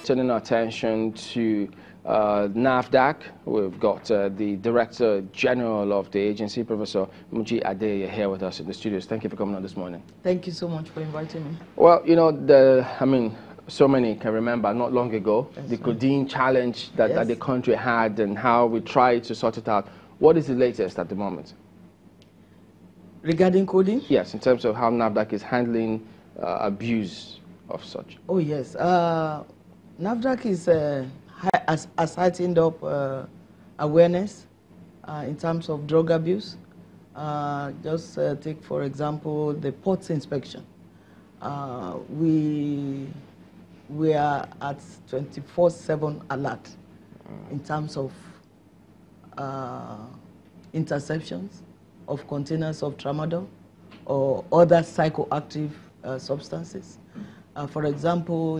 Turning our attention to NAFDAC, we've got the Director General of the agency, Professor Muji Adeye, here with us in the studios. Thank you for coming on this morning. Thank you so much for inviting me. Well, you know, so many can remember not long ago, the codeine challenge that the country had and how we tried to sort it out. What is the latest at the moment? Regarding codeine? Yes, in terms of how NAFDAC is handling abuse of such. Oh, yes. NAFDAC is has heightened up awareness in terms of drug abuse. Just take, for example, the ports inspection. We are at 24/7 alert in terms of interceptions of containers of Tramadol or other psychoactive substances. For example,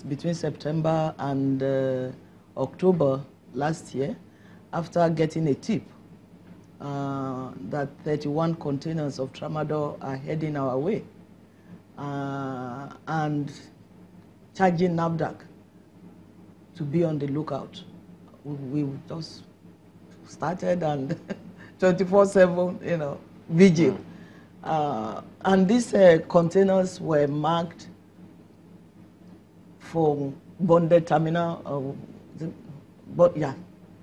between September and October last year, after getting a tip that 31 containers of Tramadol are heading our way, and charging NAFDAC to be on the lookout, we just started and 24/7, you know, vigil. And these containers were marked for bonded terminal, but yeah,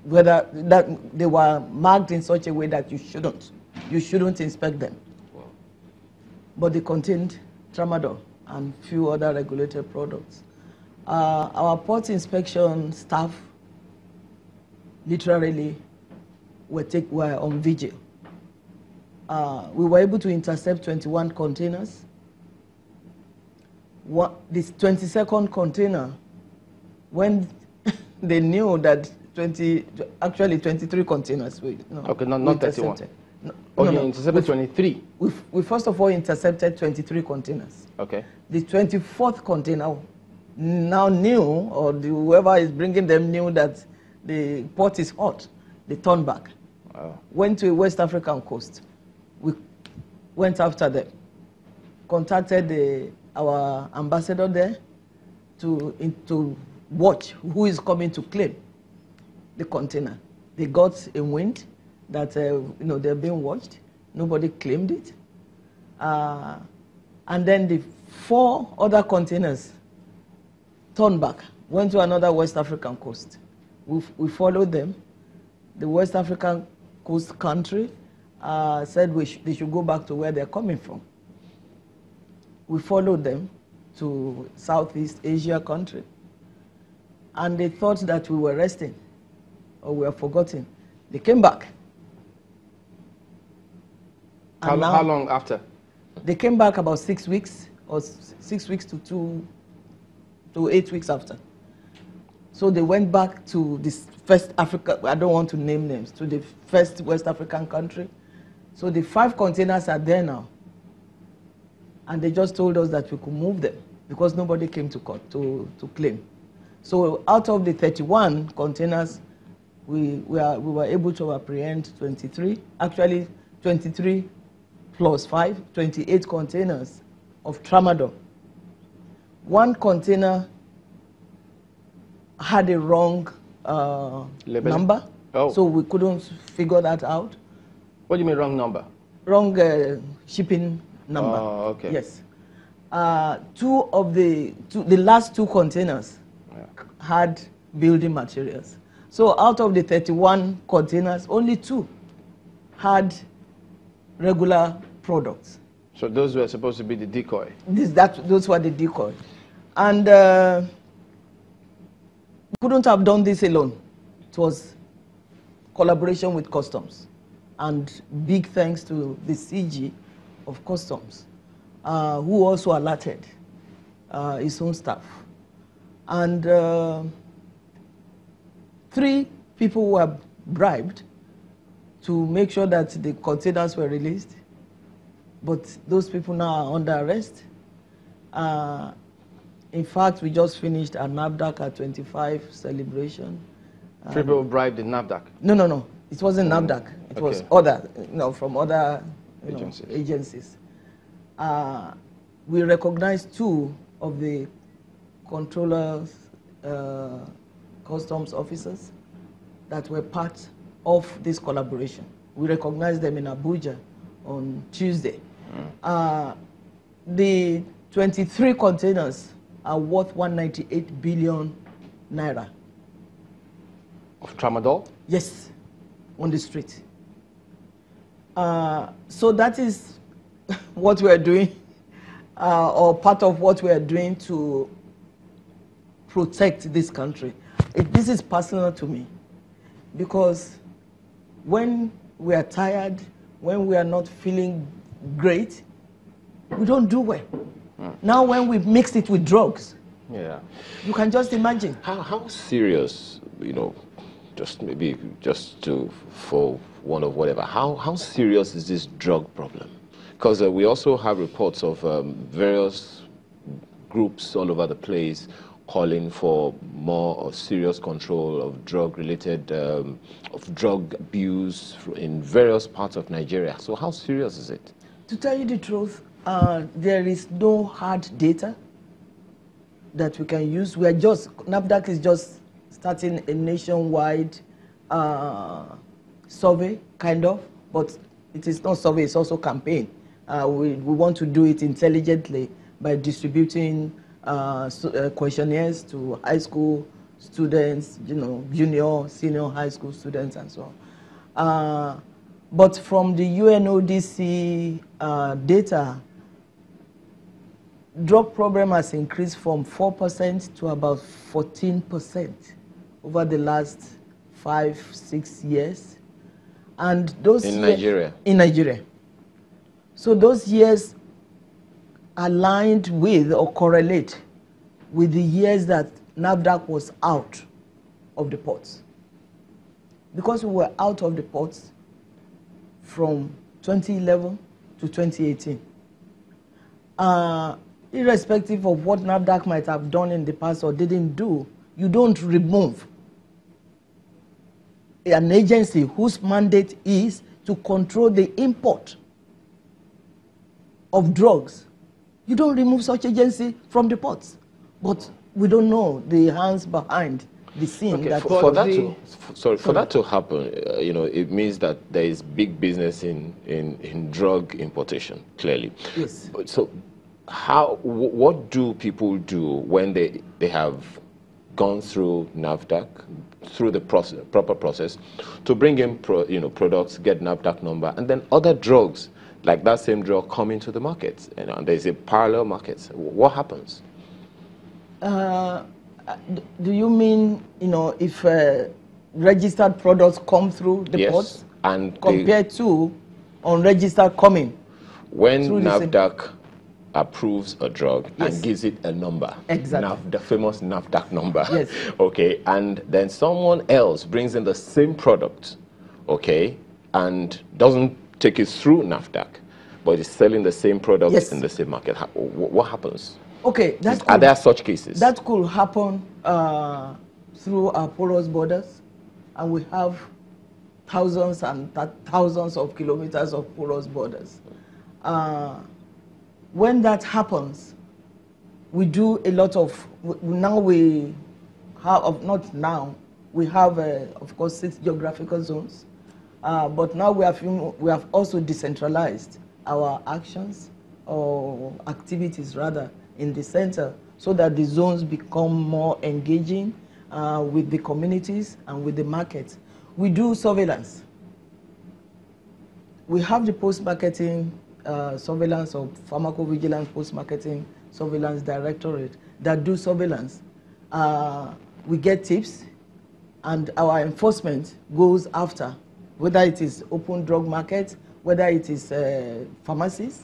whether that they were marked in such a way that you shouldn't inspect them. Wow. But they contained Tramadol and few other regulated products. Our port inspection staff literally were on vigil. We were able to intercept 21 containers. This 22nd container, when they knew that 23 containers. Okay, not 31. You intercepted 23? We first of all intercepted 23 containers. Okay. The 24th container now knew, or whoever is bringing them knew that the port is hot. They turned back. Wow. Went to a West African coast. We went after them, contacted our ambassador there to watch who is coming to claim the container. They got a wind that they're being watched. Nobody claimed it, and then the 4 other containers turned back, went to another West African coast. We followed them. The West African coast country said they should go back to where they're coming from. We followed them to Southeast Asia country, and they thought that we were resting or we were forgotten. They came back. How long after? They came back about 6 weeks, or 6 weeks to 8 weeks after. So they went back to this first Africa, I don't want to name names, to the first West African country. So the 5 containers are there now. And they just told us that we could move them because nobody came to court to claim. So out of the 31 containers, we were able to apprehend 23, actually 23 plus 5, 28 containers of Tramadol. 1 container had a wrong number, so we couldn't figure that out. What do you mean wrong number? Wrong shipping number. Oh, okay. Yes. The last 2 containers had building materials. So out of the 31 containers, only 2 had regular products. So those were supposed to be the decoy? Those were the decoy. And we couldn't have done this alone. It was collaboration with customs. And big thanks to the CG of Customs, who also alerted his own staff. And 3 people were bribed to make sure that the containers were released. But those people now are under arrest. In fact, we just finished a NAFDAC at 25 celebration. 3 people bribed the NAFDAC? No. It wasn't NAFDAC. It was other, from other agencies. We recognized 2 of the controllers customs officers that were part of this collaboration. We recognized them in Abuja on Tuesday. The 23 containers are worth 198 billion naira. Of Tramadol? Yes, on the street. So that is what we are doing, or part of what we are doing to protect this country. This is personal to me, because when we are tired, when we are not feeling great, we don't do well. Now when we mix it with drugs, you can just imagine. How serious, you know, for one of whatever, how serious is this drug problem? Because we also have reports of various groups all over the place calling for more serious control of drug-related, of drug abuse in various parts of Nigeria. So how serious is it? To tell you the truth, there is no hard data that we can use. We are just, NAFDAC is just starting a nationwide survey, kind of, but it is not survey, it's also campaign. We want to do it intelligently by distributing questionnaires to high school students, you know, junior, senior high school students and so on. But from the UNODC data, drug problem has increased from 4% to about 14% over the last 5-6 years. And those in Nigeria? In Nigeria. So those years aligned with or correlate with the years that NAFDAC was out of the ports. Because we were out of the ports from 2011 to 2018. Irrespective of what NAFDAC might have done in the past or didn't do, you don't remove an agency whose mandate is to control the import of drugs. You don't remove such agency from the ports. But we don't know the hands behind the scene. Okay, that for that to happen, you know, it means that there is big business in drug importation, clearly. Yes. So what do people do when they have gone through NAFDAC, through the proper process, to bring in products, get NAFDAC number, and then other drugs like that same drug come into the market, you know, and there's a parallel market? What happens? Do you mean, you know, if registered products come through the ports and compared to unregistered coming? When NAFDAC approves a drug and gives it a number, exactly, the famous NAFDAC number, yes, okay, and then someone else brings in the same product, okay, and doesn't take it through NAFDAC, but is selling the same product in the same market, what happens? Okay, are there such cases? That could happen through our porous borders, and we have thousands and thousands of kilometers of porous borders. When that happens, we do a lot of, now we have, not now, we have, of course, 6 geographical zones, but now we have also decentralized our actions, or activities rather, in the center, so that the zones become more engaging with the communities and with the market. We do surveillance. We have the post-marketing surveillance or pharmacovigilance post-marketing surveillance directorate that do surveillance. We get tips, and our enforcement goes after, whether it is open drug market, whether it is pharmacies,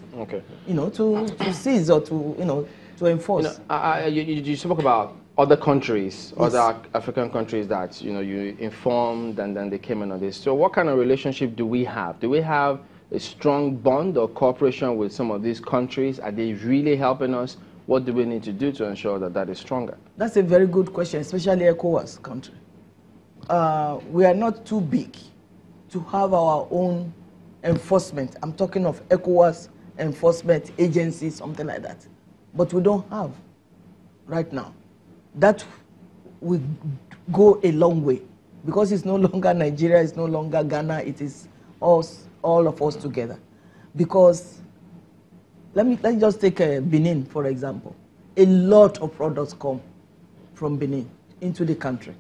you know, to seize or to, you know, to enforce. You spoke about other countries, other African countries that, you know, you informed and then they came in on this. So what kind of relationship do we have? Do we have a strong bond or cooperation with some of these countries? Are they really helping us? What do we need to do to ensure that that is stronger? That's a very good question, especially ECOWAS country. We are not too big to have our own enforcement. I'm talking of ECOWAS enforcement agency, something like that. But we don't have right now. That will go a long way, because it's no longer Nigeria, it's no longer Ghana, it is us, all of us together. Because let's just take Benin, for example. A lot of products come from Benin into the country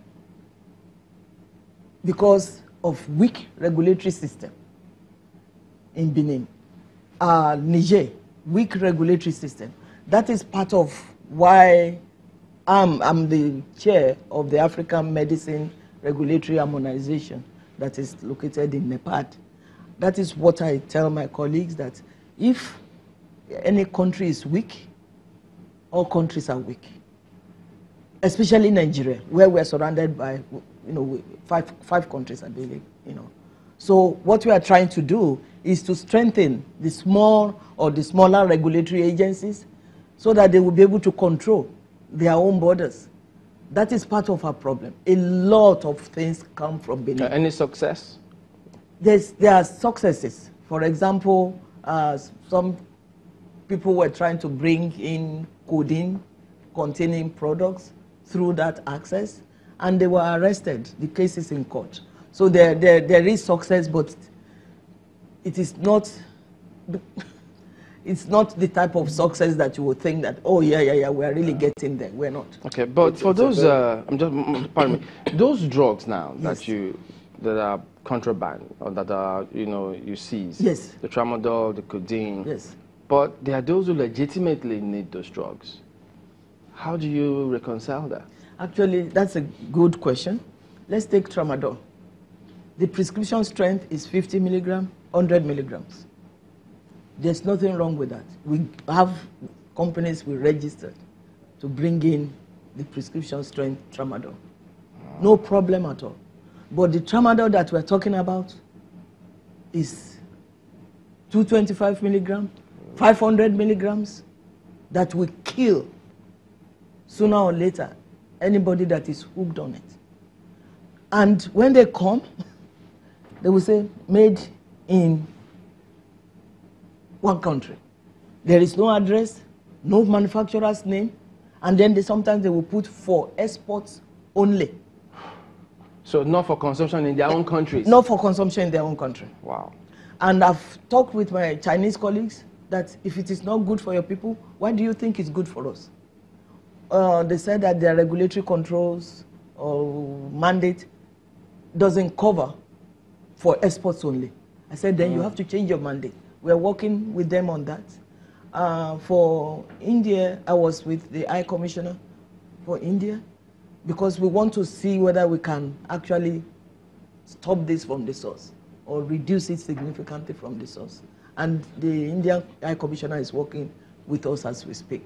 because of weak regulatory system in Benin. Niger, weak regulatory system. That is part of why I'm the chair of the African Medicine Regulatory Harmonization that is located in NEPAD. That is what I tell my colleagues, that if any country is weak, all countries are weak. Especially Nigeria, where we are surrounded by, five countries, I believe, So what we are trying to do is to strengthen the small or the smaller regulatory agencies so that they will be able to control their own borders. That is part of our problem. A lot of things come from Benin. Any success? There are successes. For example, some people were trying to bring in codeine containing products through that access, and they were arrested. The case is in court. So there is success, but it is not. It's not the type of success that you would think that, oh yeah, we're really getting there. We're not. Okay, but for those, pardon me, those drugs now that are contraband or that are you seize. Yes. The tramadol, the codeine. Yes. But there are those who legitimately need those drugs. How do you reconcile that? Actually, that's a good question. Let's take tramadol. The prescription strength is 50 milligrams, 100 milligrams. There's nothing wrong with that. We have companies we registered to bring in the prescription strength tramadol. No problem at all. But the tramadol that we're talking about is 225 milligrams, 500 milligrams, that will kill sooner or later anybody that is hooked on it. And when they come, they will say, made in one country. There is no address, no manufacturer's name, and then sometimes they will put for exports only. So not for consumption in their own countries? Not for consumption in their own country. Wow. And I've talked with my Chinese colleagues that if it is not good for your people, why do you think it's good for us? They said that their regulatory controls or mandate doesn't cover for exports only. I said, then you have to change your mandate. We're working with them on that. For India, I was with the High Commissioner for India because we want to see whether we can actually stop this from the source or reduce it significantly from the source. And the Indian High Commissioner is working with us as we speak.